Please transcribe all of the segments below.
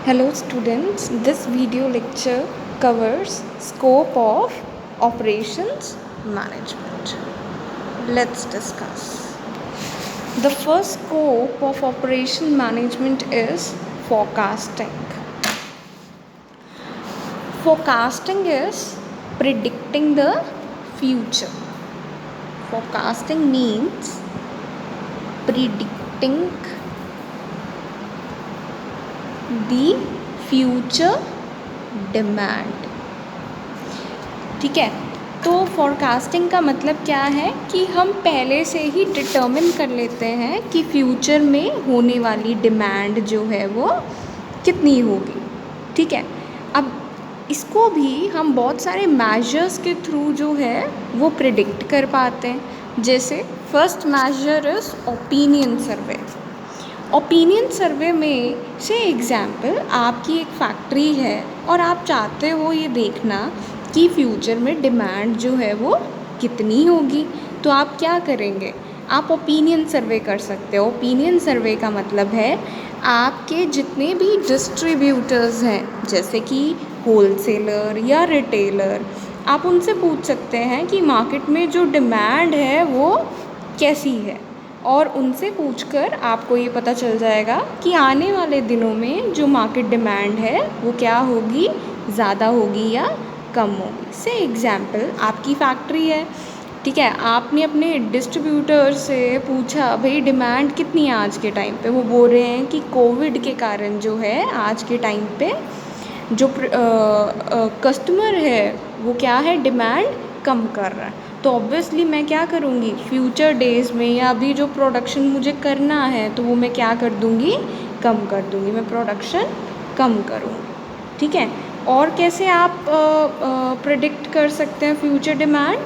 Hello students, this video lecture covers scope of operations management. Let's discuss. The first scope of operation management is forecasting. Forecasting is predicting the future. Forecasting means predicting the future demand. ठीक है, तो forecasting का मतलब क्या है कि हम पहले से ही डिटर्मिन कर लेते हैं कि फ्यूचर में होने वाली डिमांड जो है वो कितनी होगी. ठीक है, अब इसको भी हम बहुत सारे मेजर्स के थ्रू जो है वो प्रिडिक्ट कर पाते हैं. जैसे first major is opinion survey. Opinion survey में से एग्ज़ाम्पल, आपकी एक फैक्ट्री है और आप चाहते हो ये देखना कि फ्यूचर में डिमांड जो है वो कितनी होगी. तो आप क्या करेंगे, आप ओपिनियन सर्वे कर सकते हो. ओपिनियन सर्वे का मतलब है आपके जितने भी डिस्ट्रीब्यूटर्स हैं, जैसे कि होलसेलर या रिटेलर, आप उनसे पूछ सकते हैं कि मार्केट में जो डिमांड है वो कैसी है, और उनसे पूछकर आपको ये पता चल जाएगा कि आने वाले दिनों में जो मार्केट डिमांड है वो क्या होगी, ज़्यादा होगी या कम होगी. से एग्ज़ाम्पल, आपकी फैक्ट्री है, ठीक है, आपने अपने डिस्ट्रीब्यूटर से पूछा भाई डिमांड कितनी है आज के टाइम पे. वो बोल रहे हैं कि कोविड के कारण जो है आज के टाइम पे जो कस्टमर है वो क्या है, डिमांड कम कर रहा है. तो ऑब्वियसली मैं क्या करूँगी, फ्यूचर डेज़ में या अभी जो प्रोडक्शन मुझे करना है तो वो मैं क्या कर दूँगी, कम कर दूँगी, मैं प्रोडक्शन कम करूँगी. ठीक है, और कैसे आप प्रेडिक्ट कर सकते हैं future demand,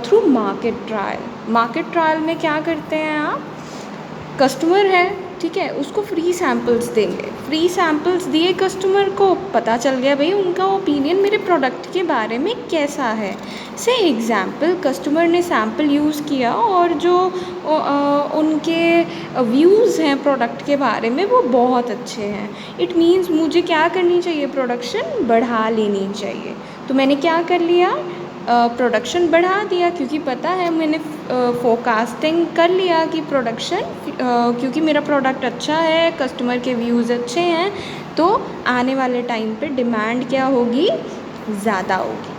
through market trial. Market trial में क्या करते हैं आप, कस्टमर है, ठीक है, उसको फ्री सैम्पल्स देंगे. फ्री सैम्पल्स दिए कस्टमर को, पता चल गया भाई उनका ओपिनियन मेरे प्रोडक्ट के बारे में कैसा है. से एग्ज़ाम्पल, कस्टमर ने सैम्पल यूज़ किया और जो उनके व्यूज़ हैं प्रोडक्ट के बारे में वो बहुत अच्छे हैं. इट मीन्स मुझे क्या करनी चाहिए, प्रोडक्शन बढ़ा लेनी चाहिए. तो मैंने क्या कर लिया, प्रोडक्शन बढ़ा दिया, क्योंकि पता है मैंने फोरकास्टिंग कर लिया कि प्रोडक्शन, क्योंकि मेरा प्रोडक्ट अच्छा है, कस्टमर के व्यूज़ अच्छे हैं, तो आने वाले टाइम पे डिमांड क्या होगी, ज़्यादा होगी.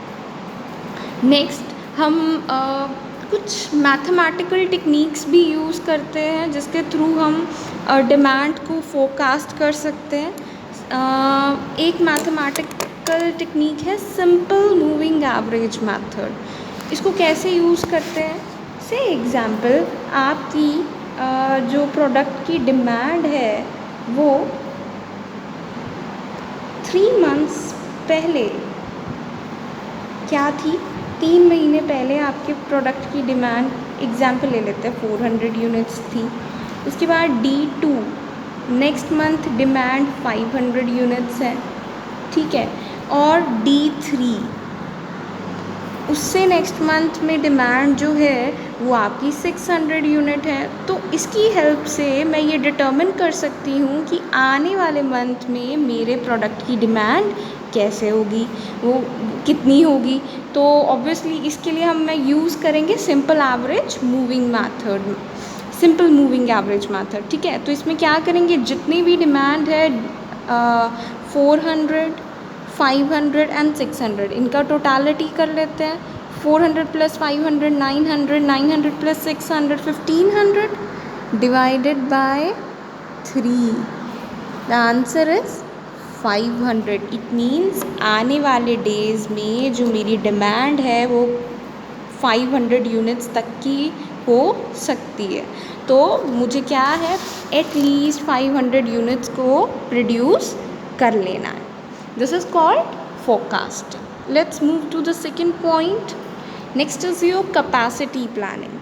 नेक्स्ट हम कुछ मैथमेटिकल टेक्निक्स भी यूज़ करते हैं जिसके थ्रू हम डिमांड को फोरकास्ट कर सकते हैं. एक मैथमेटिकल टेक्निक है सिंपल मूविंग एवरेज मेथड. इसको कैसे यूज़ करते हैं, से एग्ज़ाम्पल, आपकी जो प्रोडक्ट की डिमांड है वो 3 मंथ्स पहले क्या थी, 3 महीने पहले आपके प्रोडक्ट की डिमांड, एग्ज़ाम्पल ले लेते हैं, 400 यूनिट्स थी. उसके बाद D2, next month demand 500 units है, ठीक है, और D3, उससे नेक्स्ट मंथ में डिमांड जो है वो आपकी 600 यूनिट है. तो इसकी हेल्प से मैं ये डिटर्मिन कर सकती हूँ कि आने वाले मंथ में मेरे प्रोडक्ट की डिमांड कैसे होगी, वो कितनी होगी. तो ऑब्वियसली इसके लिए मैं यूज़ करेंगे simple average moving method, simple moving average method. ठीक है, तो इसमें क्या करेंगे, जितनी भी डिमांड है 400, 500 एंड 600, इनका टोटालिटी कर लेते हैं. 400 plus 500 900, 900 plus 600 1500 divided by 3. The answer is 500. It means आने वाले डेज़ में जो मेरी डिमांड है वो 500 यूनिट्स तक की हो सकती है. तो मुझे क्या है, एटलीस्ट 500 यूनिट्स को प्रोड्यूस कर लेना है. This is called forecasting. Let's move to the second point. Next is your capacity planning.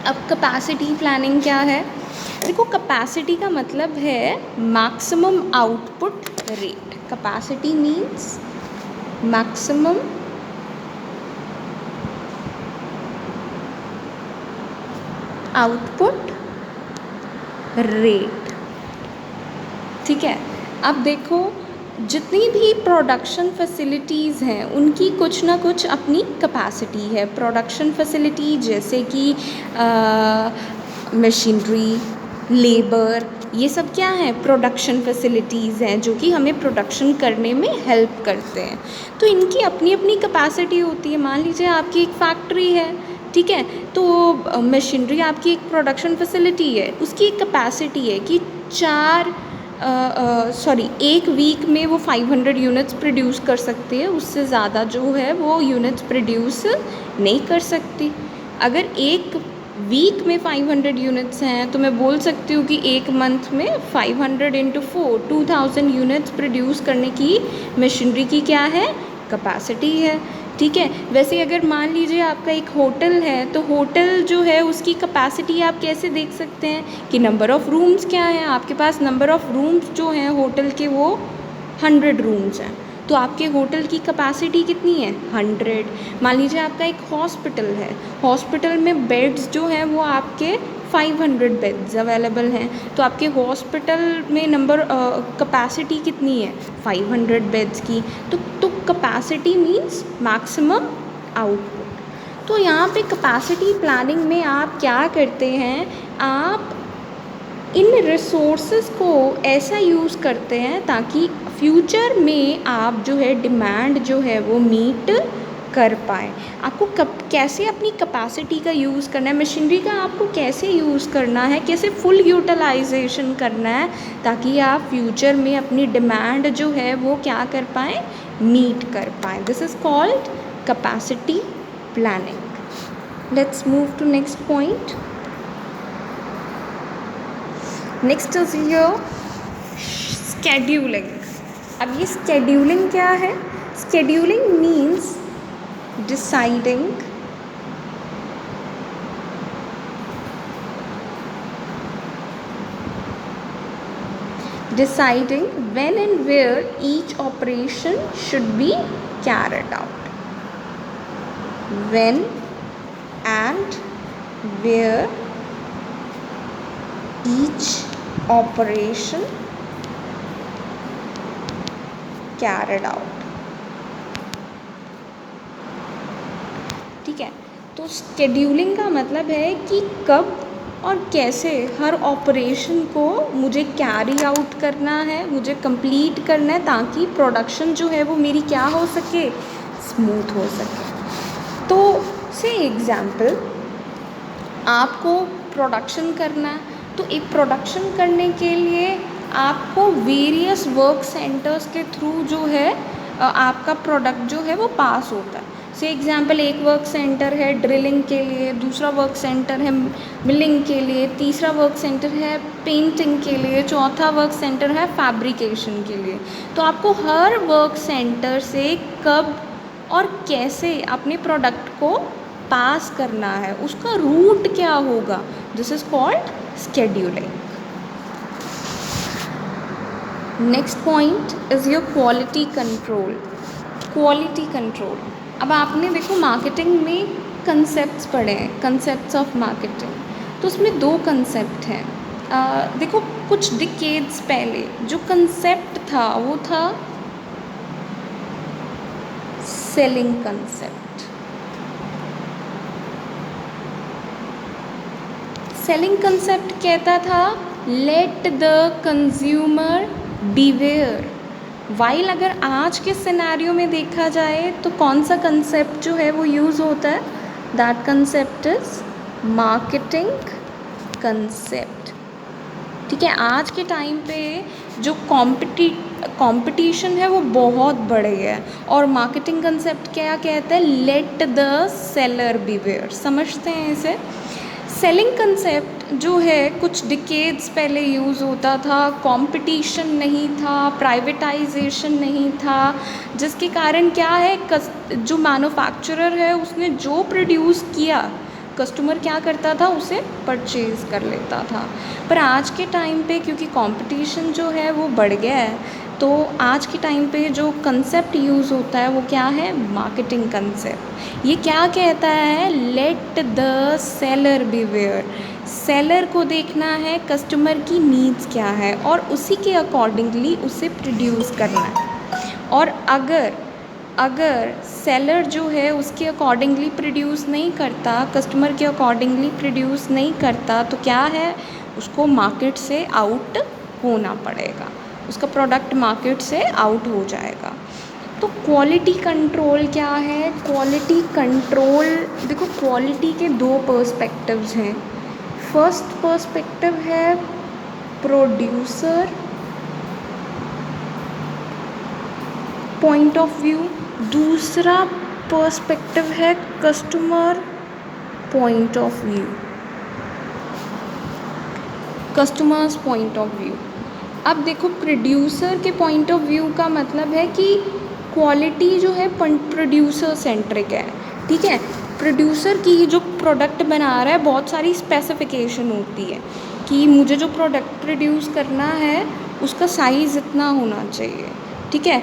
अब capacity planning क्या है, देखो capacity का मतलब है maximum output rate. Capacity means maximum output rate. ठीक है, अब देखो, जितनी भी प्रोडक्शन फैसिलिटीज़ हैं उनकी कुछ ना कुछ अपनी कैपेसिटी है। प्रोडक्शन फैसिलिटी जैसे कि मशीनरी, लेबर, ये सब क्या है, प्रोडक्शन फैसिलिटीज़ हैं जो कि हमें प्रोडक्शन करने में हेल्प करते हैं। तो इनकी अपनी अपनी कैपेसिटी होती है। मान लीजिए आपकी एक फैक्ट्री है, ठीक है, तो मशीनरी आपकी एक प्रोडक्शन फैसिलिटी है, उसकी एक कैपेसिटी है कि एक वीक में वो 500 यूनिट्स प्रोड्यूस कर सकती है, उससे ज़्यादा जो है वो यूनिट्स प्रोड्यूस नहीं कर सकती। अगर एक वीक में 500 यूनिट्स हैं तो मैं बोल सकती हूँ कि एक मंथ में 500 इंटू 4 2000 यूनिट्स प्रोड्यूस करने की मशीनरी की क्या है, कैपेसिटी है। ठीक है, वैसे अगर मान लीजिए आपका एक होटल है, तो होटल जो है उसकी कैपेसिटी आप कैसे देख सकते हैं कि नंबर ऑफ़ रूम्स क्या है, आपके पास नंबर ऑफ़ रूम्स जो हैं होटल के वो 100 रूम्स हैं, तो आपके होटल की कैपेसिटी कितनी है, 100। मान लीजिए आपका एक हॉस्पिटल है, हॉस्पिटल में बेड्स जो हैं वो आपके 500 बेड्स अवेलेबल हैं, तो आपके हॉस्पिटल में कैपेसिटी कितनी है, 500 बेड्स की। तो कैपेसिटी मीन्स मैक्सिमम आउटपुट। तो यहाँ पे कैपेसिटी प्लानिंग में आप क्या करते हैं, आप इन रिसोर्सेज को ऐसा यूज़ करते हैं ताकि फ्यूचर में आप जो है डिमांड जो है वो मीट कर पाएँ। आपको कैसे अपनी कैपेसिटी का यूज़ करना है, मशीनरी का आपको कैसे यूज़ करना है, कैसे फुल यूटिलाइजेशन करना है ताकि आप फ्यूचर में अपनी डिमांड जो है वो क्या कर पाएँ, मीट कर पाएँ। This is called capacity planning. Let's move to next point. Next is your scheduling. अब ये स्केड्यूलिंग क्या है, scheduling means deciding when and where each operation should be carried out. When and where each operation carried out. ठीक है, तो scheduling का मतलब है कि कब और कैसे हर ऑपरेशन को मुझे कैरी आउट करना है, मुझे कंप्लीट करना है ताकि प्रोडक्शन जो है वो मेरी क्या हो सके, स्मूथ हो सके। तो से एग्ज़ाम्पल, आपको प्रोडक्शन करना है, तो एक प्रोडक्शन करने के लिए आपको वेरियस वर्क सेंटर्स के थ्रू जो है आपका प्रोडक्ट जो है वो पास होता है। से एग्ज़ाम्पल, एक वर्क सेंटर है ड्रिलिंग के लिए, दूसरा वर्क सेंटर है मिलिंग के लिए, तीसरा वर्क सेंटर है पेंटिंग के लिए, चौथा वर्क सेंटर है फैब्रिकेशन के लिए। तो आपको हर वर्क सेंटर से कब और कैसे अपने प्रोडक्ट को पास करना है, उसका रूट क्या होगा, this is called scheduling. Next point is your quality control. Quality control, अब आपने देखो मार्केटिंग में कंसेप्ट्स पढ़े हैं, कंसेप्ट्स ऑफ मार्केटिंग, तो उसमें 2 कंसेप्ट हैं। देखो कुछ डिकेड्स पहले जो कंसेप्ट था वो था सेलिंग कंसेप्ट। सेलिंग कंसेप्ट कहता था let the consumer beware. While अगर आज के सिनेरियो में देखा जाए तो कौन सा कंसेप्ट जो है वो यूज़ होता है, that concept is marketing concept. ठीक है, आज के टाइम पे जो कंपटीशन है वो बहुत बढ़ गया है, और मार्केटिंग कंसेप्ट क्या कहता है, लेट द सेलर बीवेयर। समझते हैं इसे। सेलिंग कंसेप्ट जो है कुछ डिकेड्स पहले यूज़ होता था, कंपटीशन नहीं था, प्राइवेटाइजेशन नहीं था, जिसके कारण क्या है, जो मैन्युफैक्चरर है उसने जो प्रोड्यूस किया कस्टमर क्या करता था, उसे परचेज़ कर लेता था। पर आज के टाइम पे क्योंकि कंपटीशन जो है वो बढ़ गया है, तो आज के टाइम पे जो कंसेप्ट यूज़ होता है वो क्या है, मार्केटिंग कंसेप्ट। ये क्या कहता है, let the seller beware, seller को देखना है कस्टमर की नीड्स क्या है और उसी के अकॉर्डिंगली उसे प्रोड्यूस करना है। और अगर सेलर जो है उसके अकॉर्डिंगली प्रोड्यूस नहीं करता, कस्टमर के अकॉर्डिंगली प्रोड्यूस नहीं करता, तो क्या है, उसको मार्केट से आउट होना पड़ेगा, उसका प्रोडक्ट मार्केट से आउट हो जाएगा। तो क्वालिटी कंट्रोल क्या है? क्वालिटी कंट्रोल, देखो क्वालिटी के दो पर्सपेक्टिव्स हैं। फर्स्ट पर्सपेक्टिव है प्रोड्यूसर पॉइंट ऑफ व्यू, दूसरा पर्सपेक्टिव है customer point of view, customers point of view. अब देखो प्रोड्यूसर के पॉइंट ऑफ व्यू का मतलब है कि क्वालिटी जो है प्रोड्यूसर सेंट्रिक है, ठीक है। प्रोड्यूसर की जो प्रोडक्ट बना रहा है बहुत सारी स्पेसिफिकेशन होती है कि मुझे जो प्रोडक्ट प्रोड्यूस करना है उसका साइज़ इतना होना चाहिए, ठीक है,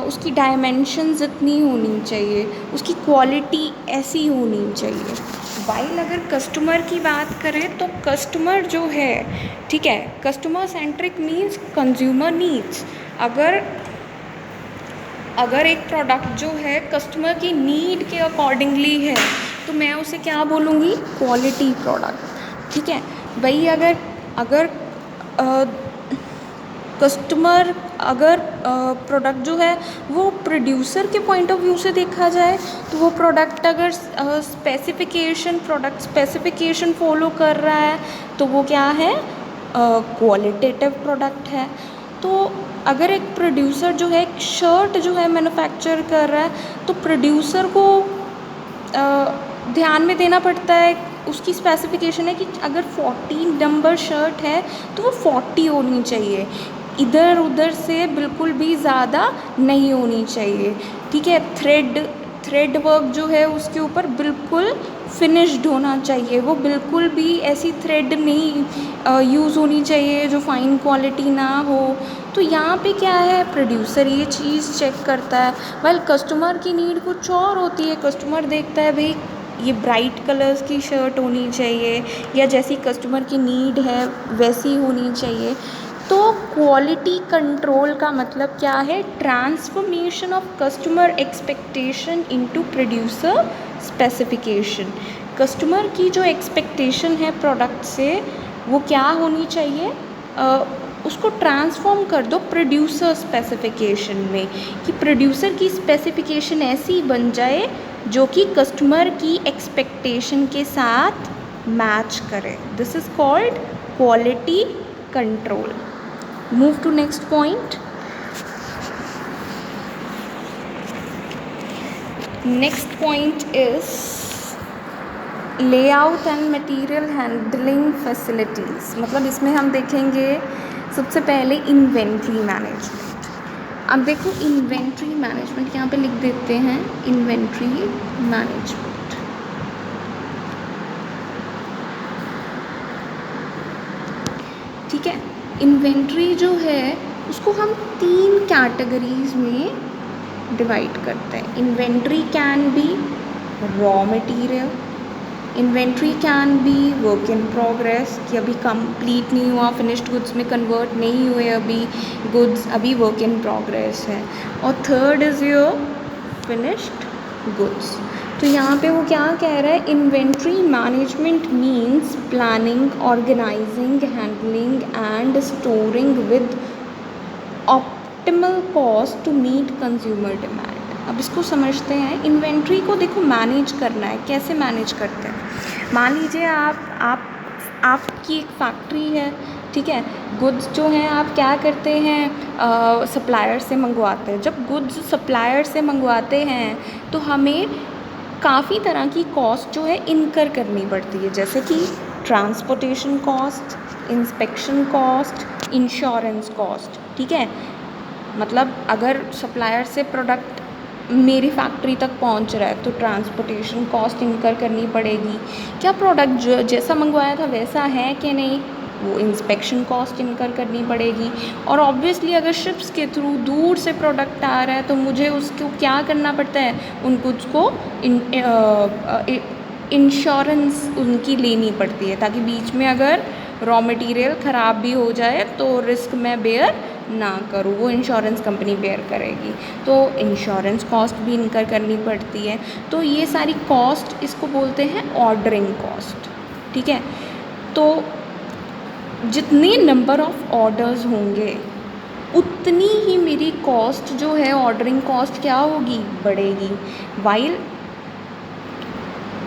उसकी डायमेंशंस इतनी होनी चाहिए, उसकी क्वालिटी ऐसी होनी चाहिए। वाइल अगर कस्टमर की बात करें तो कस्टमर जो है, ठीक है, customer centric means consumer needs. अगर एक प्रोडक्ट जो है कस्टमर की नीड के अकॉर्डिंगली है तो मैं उसे क्या बोलूँगी? क्वालिटी प्रोडक्ट, ठीक है। वही अगर कस्टमर प्रोडक्ट जो है वो प्रोड्यूसर के पॉइंट ऑफ व्यू से देखा जाए तो वो प्रोडक्ट अगर प्रोडक्ट स्पेसिफिकेशन फॉलो कर रहा है तो वो क्या है? क्वालिटेटिव प्रोडक्ट है। तो अगर एक प्रोड्यूसर जो है एक शर्ट जो है मैन्युफैक्चर कर रहा है तो प्रोड्यूसर को ध्यान में देना पड़ता है, उसकी स्पेसिफिकेशन है कि अगर 40 नंबर शर्ट है तो वो 40 होनी चाहिए, इधर उधर से बिल्कुल भी ज़्यादा नहीं होनी चाहिए, ठीक है। थ्रेड वर्क जो है उसके ऊपर बिल्कुल फिनिश्ड होना चाहिए, वो बिल्कुल भी ऐसी थ्रेड नहीं यूज़ होनी चाहिए जो फ़ाइन क्वालिटी ना हो। तो यहाँ पे क्या है, प्रोड्यूसर ये चीज़ चेक करता है, वेल कस्टमर की नीड कुछ और होती है। कस्टमर देखता है भाई ये ब्राइट कलर्स की शर्ट होनी चाहिए या जैसी कस्टमर की नीड है वैसी होनी चाहिए। तो क्वालिटी कंट्रोल का मतलब क्या है? Transformation of customer expectation into producer specification. Customer की जो एक्सपेक्टेशन है प्रोडक्ट से वो क्या होनी चाहिए, उसको ट्रांसफॉर्म कर दो प्रोड्यूसर स्पेसिफिकेशन में, कि प्रोड्यूसर की स्पेसिफिकेशन ऐसी बन जाए जो कि कस्टमर की एक्सपेक्टेशन के साथ मैच करे। This is called quality control. Move to next point. Next point is layout and material handling facilities। मतलब इसमें हम देखेंगे सबसे पहले इन्वेंट्री मैनेजमेंट। अब देखो इन्वेंट्री मैनेजमेंट यहाँ पे लिख देते हैं, इन्वेंट्री मैनेजमेंट, ठीक है। इन्वेंट्री जो है उसको हम 3 कैटेगरीज में डिवाइड करते हैं। Inventory can be raw material, inventory can be work in progress, कि अभी कंप्लीट नहीं हुआ, फिनिश्ड गुड्स में कन्वर्ट नहीं हुए अभी गुड्स, अभी वर्क इन प्रोग्रेस है। और third is your finished goods. तो यहाँ पे वो क्या कह रहा है, inventory management means planning, organizing, handling and storing with optimal cost to meet consumer demand. अब इसको समझते हैं। इन्वेंट्री को देखो मैनेज करना है, कैसे मैनेज करते हैं? मान लीजिए आपकी एक फैक्ट्री है, ठीक है। गुड्स जो हैं आप क्या करते हैं, सप्लायर से मंगवाते हैं। जब गुड्स सप्लायर से मंगवाते हैं तो हमें काफ़ी तरह की कॉस्ट जो है इनकर करनी पड़ती है, जैसे कि transportation cost, inspection cost, insurance cost, ठीक है। मतलब अगर सप्लायर से प्रोडक्ट मेरी फैक्ट्री तक पहुंच रहा है तो ट्रांसपोर्टेशन कॉस्ट इनकर करनी पड़ेगी। क्या प्रोडक्ट जो जैसा मंगवाया था वैसा है कि नहीं, वो इंस्पेक्शन कॉस्ट इनकर करनी पड़ेगी। और ऑब्वियसली अगर शिप्स के थ्रू दूर से प्रोडक्ट आ रहा है तो मुझे उसको क्या करना पड़ता है, उन गुड्स को इंश्योरेंस उनकी लेनी पड़ती है, ताकि बीच में अगर रॉ मटेरियल ख़राब भी हो जाए तो रिस्क मैं बेयर ना करूँ, वो इंश्योरेंस कंपनी बेयर करेगी। तो इंश्योरेंस कॉस्ट भी इनकर करनी पड़ती है। तो ये सारी कॉस्ट, इसको बोलते हैं ऑर्डरिंग कॉस्ट, ठीक है। तो जितने नंबर ऑफ़ ऑर्डर्स होंगे उतनी ही मेरी कॉस्ट जो है, ऑर्डरिंग कॉस्ट क्या होगी, बढ़ेगी। वाइल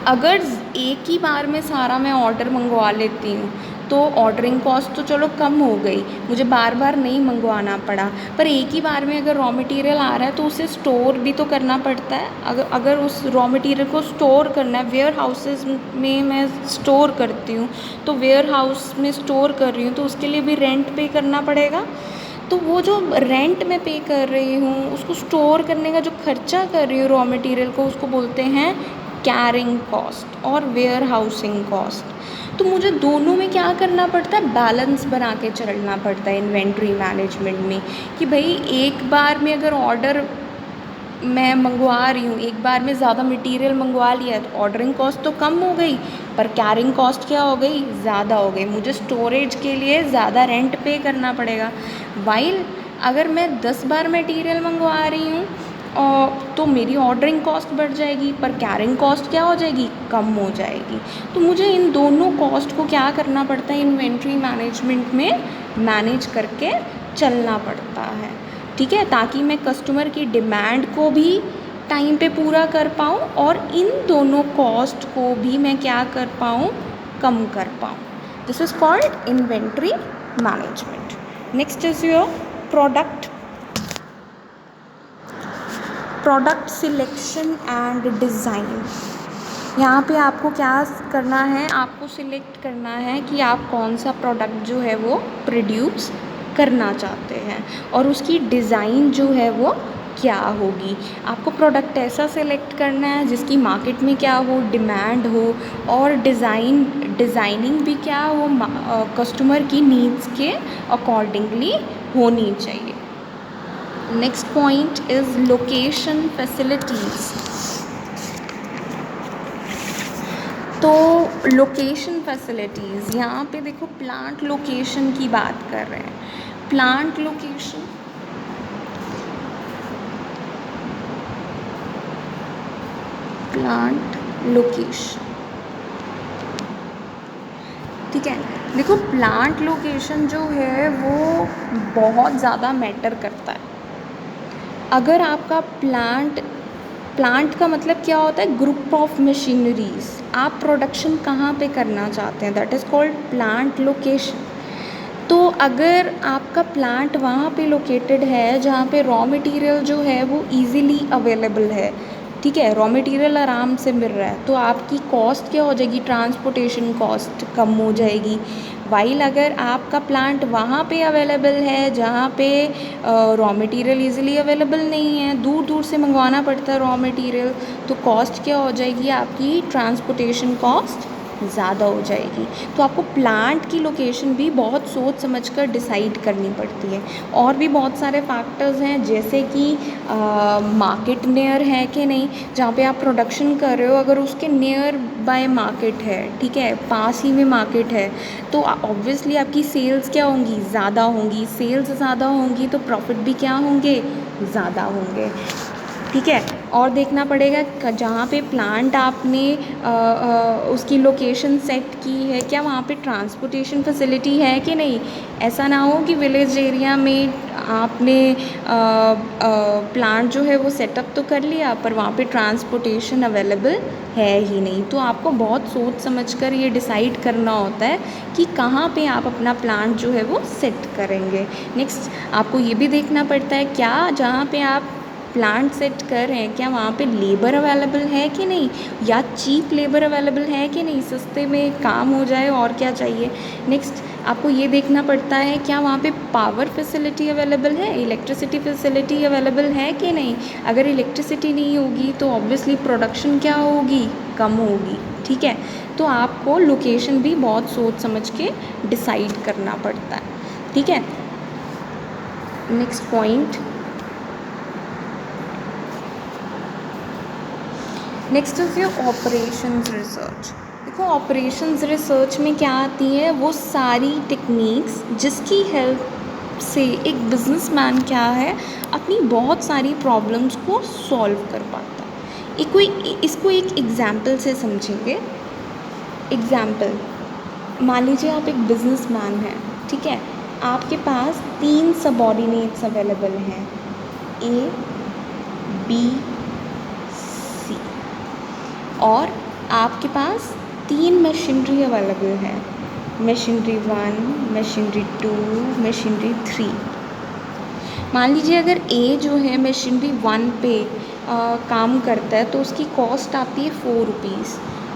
अगर एक ही बार में सारा मैं ऑर्डर मंगवा लेती हूँ तो ऑर्डरिंग कॉस्ट तो चलो कम हो गई, मुझे बार बार नहीं मंगवाना पड़ा। पर एक ही बार में अगर रॉ मटेरियल आ रहा है तो उसे स्टोर भी तो करना पड़ता है। अगर उस रॉ मटेरियल को स्टोर करना है, वेयर हाउसेस में मैं स्टोर करती हूँ, तो वेयर हाउस में स्टोर कर रही हूँ तो उसके लिए भी रेंट पे करना पड़ेगा। तो वो जो रेंट मैं पे कर रही हूँ, उसको स्टोर करने का जो खर्चा कर रही हूँ रॉ मटेरियल को, उसको बोलते हैं कैरिंग कॉस्ट और वेयर हाउसिंग कॉस्ट। तो मुझे दोनों में क्या करना पड़ता है, बैलेंस बना के चलना पड़ता है इन्वेंट्री मैनेजमेंट में, कि भाई एक बार में अगर ऑर्डर मैं मंगवा रही हूँ, एक बार में ज़्यादा मटेरियल मंगवा लिया तो ऑर्डरिंग कॉस्ट तो कम हो गई, पर कैरिंग कॉस्ट क्या हो गई, ज़्यादा हो गई। मुझे स्टोरेज के लिए ज़्यादा रेंट पे करना पड़ेगा। वाइल अगर मैं 10 बार मटेरियल मंगवा रही हूँ और तो मेरी ऑर्डरिंग कॉस्ट बढ़ जाएगी, पर कैरिंग कॉस्ट क्या हो जाएगी, कम हो जाएगी। तो मुझे इन दोनों कॉस्ट को क्या करना पड़ता है, इन्वेंट्री मैनेजमेंट में मैनेज करके चलना पड़ता है, ठीक है, ताकि मैं कस्टमर की डिमांड को भी टाइम पे पूरा कर पाऊँ और इन दोनों कॉस्ट को भी मैं क्या कर पाऊँ, कम कर पाऊँ। This is called inventory management. Next is your product selection and design. यहाँ पे आपको क्या करना है, आपको सिलेक्ट करना है कि आप कौन सा प्रोडक्ट जो है वो प्रोड्यूस करना चाहते हैं और उसकी डिज़ाइन जो है वो क्या होगी। आपको प्रोडक्ट ऐसा सिलेक्ट करना है जिसकी मार्केट में क्या हो, डिमांड हो, और डिज़ाइनिंग भी क्या हो, कस्टमर की नीड्स के अकॉर्डिंगली होनी चाहिए। Next point is location facilities. तो लोकेशन फैसिलिटीज़, यहाँ पे देखो प्लांट लोकेशन की बात कर रहे हैं। प्लांट लोकेशन, ठीक है। देखो प्लांट लोकेशन जो है वो बहुत ज़्यादा मैटर करता है। अगर आपका प्लांट का मतलब क्या होता है, ग्रुप ऑफ मशीनरीज, आप प्रोडक्शन कहाँ पे करना चाहते हैं, that is called plant location. तो अगर आपका प्लांट वहाँ पे लोकेटेड है जहाँ पे रॉ मटेरियल जो है वो इजीली अवेलेबल है, ठीक है, रॉ मटेरियल आराम से मिल रहा है, तो आपकी कॉस्ट क्या हो जाएगी, ट्रांसपोर्टेशन कॉस्ट कम हो जाएगी। वाइल अगर आपका प्लांट वहाँ पे अवेलेबल है जहाँ पे रॉ मटेरियल इजीली अवेलेबल नहीं है, दूर दूर से मंगवाना पड़ता है रॉ मटेरियल, तो कॉस्ट क्या हो जाएगी, आपकी ट्रांसपोर्टेशन कॉस्ट ज़्यादा हो जाएगी। तो आपको प्लांट की लोकेशन भी बहुत सोच समझ कर डिसाइड करनी पड़ती है। और भी बहुत सारे फैक्टर्स हैं, जैसे कि मार्केट नियर है कि नहीं, जहाँ पे आप प्रोडक्शन कर रहे हो, अगर उसके नियर बाय मार्केट है, ठीक है, पास ही में मार्केट है, तो ऑब्वियसली आपकी सेल्स क्या होंगी, ज़्यादा होंगी। सेल्स ज़्यादा होंगी तो प्रॉफिट भी क्या होंगे, ज़्यादा होंगे, ठीक है। और देखना पड़ेगा जहाँ पे प्लांट आपने उसकी लोकेशन सेट की है, क्या वहाँ पे ट्रांसपोर्टेशन फैसिलिटी है कि नहीं। ऐसा ना हो कि विलेज एरिया में आपने प्लांट जो है वो सेटअप तो कर लिया पर वहाँ पे ट्रांसपोर्टेशन अवेलेबल है ही नहीं। तो आपको बहुत सोच समझ कर ये डिसाइड करना होता है कि कहाँ पे आप अपना प्लांट जो है वो सेट करेंगे। नेक्स्ट आपको ये भी देखना पड़ता है, क्या जहाँ पे आप प्लांट सेट कर रहे हैं क्या वहाँ पे लेबर अवेलेबल है कि नहीं, या चीप लेबर अवेलेबल है कि नहीं, सस्ते में काम हो जाए और क्या चाहिए। नेक्स्ट आपको ये देखना पड़ता है, क्या वहाँ पे पावर फैसिलिटी अवेलेबल है, इलेक्ट्रिसिटी फैसिलिटी अवेलेबल है कि नहीं। अगर इलेक्ट्रिसिटी नहीं होगी तो ऑब्वियसली प्रोडक्शन क्या होगी, कम होगी, ठीक है। तो आपको लोकेशन भी बहुत सोच समझ के डिसाइड करना पड़ता है, ठीक है। Next point, next is your operations research. देखो ऑपरेशंस रिसर्च में क्या आती है, वो सारी टेक्निक्स जिसकी हेल्प से एक बिजनेसमैन क्या है अपनी बहुत सारी प्रॉब्लम्स को सॉल्व कर पाता है। इसको एक एग्जाम्पल से समझेंगे। एग्जाम्पल, मान लीजिए आप एक बिजनेसमैन हैं, ठीक है, आपके पास 3 सबऑर्डिनेट्स अवेलेबल हैं, ए, बी, सी, और आपके पास 3 मशीनरी अवेलेबल है, मशीनरी 1, मशीनरी 2, मशीनरी 3। मान लीजिए अगर ए जो है मशीनरी 1 पे काम करता है तो उसकी कॉस्ट आती है 4 रुपीज़।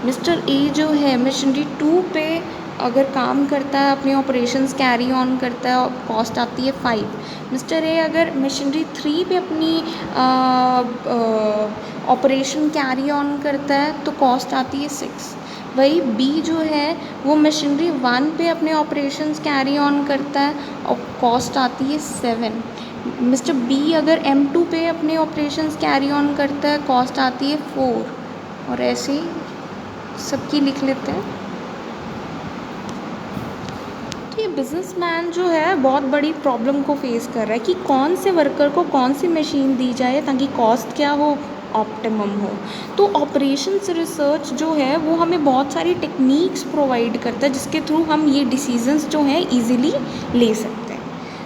मिस्टर ए जो है मशीनरी 2 पे अगर काम करता है, अपने ऑपरेशंस कैरी ऑन करता है, कॉस्ट आती है 5। मिस्टर ए अगर मशीनरी 3 पे अपनी ऑपरेशन कैरी ऑन करता है तो कॉस्ट आती है 6। वही बी जो है वो मशीनरी 1 पे अपने ऑपरेशंस कैरी ऑन करता है और कॉस्ट आती है 7। मिस्टर बी अगर M2 पे अपने ऑपरेशंस कैरी ऑन करता है, कॉस्ट आती है 4। और ऐसे ही सबकी लिख लेते हैं। तो ये बिजनेसमैन जो है बहुत बड़ी प्रॉब्लम को फेस कर रहा है कि कौन से वर्कर को कौन सी मशीन दी जाए ताकि कॉस्ट क्या हो, ऑप्टिमम हो। तो ऑपरेशंस रिसर्च जो है वो हमें बहुत सारी टेक्निक्स प्रोवाइड करता है जिसके थ्रू हम ये डिसीजंस जो हैं इजीली ले सकते हैं।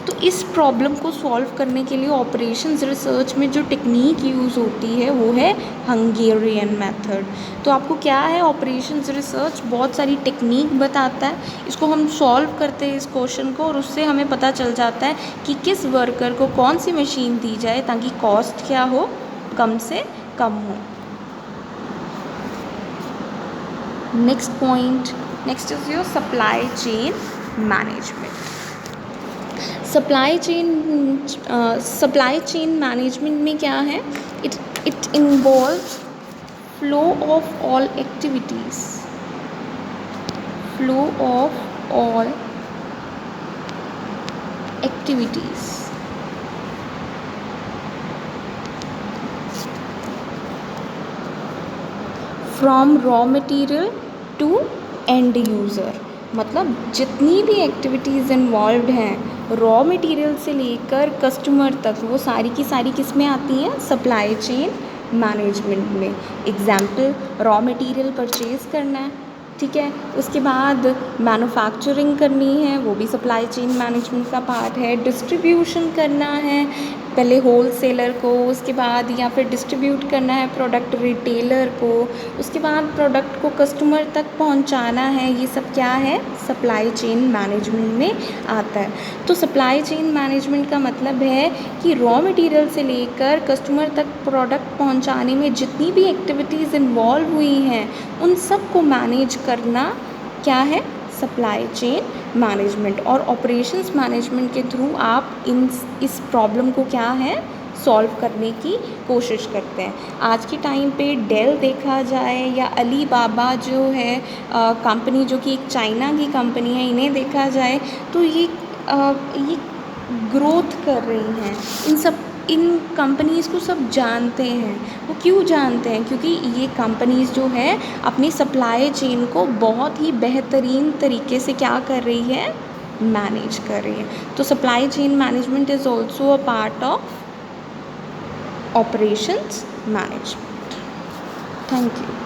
तो इस प्रॉब्लम को सॉल्व करने के लिए ऑपरेशंस रिसर्च में जो टेक्निक यूज़ होती है वो है हंगेरियन मेथड। तो आपको क्या है, ऑपरेशंस रिसर्च बहुत सारी टेक्निक बताता है, इसको हम सॉल्व करते हैं इस क्वेश्चन को, और उससे हमें पता चल जाता है कि किस वर्कर को कौन सी मशीन दी जाए ताकि कॉस्ट क्या हो, कम से कम हो। Next is your supply chain management. Supply chain management में क्या है, it involves flow of all activities from raw material to end user. मतलब जितनी भी एक्टिविटीज़ इन्वॉल्व हैं रॉ मटेरियल से लेकर कस्टमर तक, वो सारी की सारी किस में आती हैं, सप्लाई चेन मैनेजमेंट में। एग्जाम्पल, रॉ मटेरियल परचेज़ करना है, ठीक है, उसके बाद मैन्युफैक्चरिंग करनी है, वो भी सप्लाई चेन मैनेजमेंट का पार्ट है। डिस्ट्रीब्यूशन करना है पहले होल सेलर को, उसके बाद या फिर डिस्ट्रीब्यूट करना है प्रोडक्ट रिटेलर को, उसके बाद प्रोडक्ट को कस्टमर तक पहुंचाना है। ये सब क्या है, सप्लाई चेन मैनेजमेंट में आता है। तो सप्लाई चेन मैनेजमेंट का मतलब है कि रॉ मटेरियल से लेकर कस्टमर तक प्रोडक्ट पहुंचाने में जितनी भी एक्टिविटीज़ इन्वॉल्व हुई हैं उन सब को मैनेज करना क्या है, सप्लाई चेन मैनेजमेंट। और ऑपरेशंस मैनेजमेंट के थ्रू आप इस प्रॉब्लम को क्या है, सॉल्व करने की कोशिश करते हैं। आज के टाइम पे डेल देखा जाए या अली बाबा जो है कंपनी, जो कि एक चाइना की कंपनी है, इन्हें देखा जाए तो ये ग्रोथ कर रही हैं। इन कंपनीज़ को सब जानते हैं। वो क्यों जानते हैं, क्योंकि ये कंपनीज़ जो है अपनी सप्लाई चेन को बहुत ही बेहतरीन तरीके से क्या कर रही है, मैनेज कर रही है। तो supply chain management is also a part of operations management. Thank you.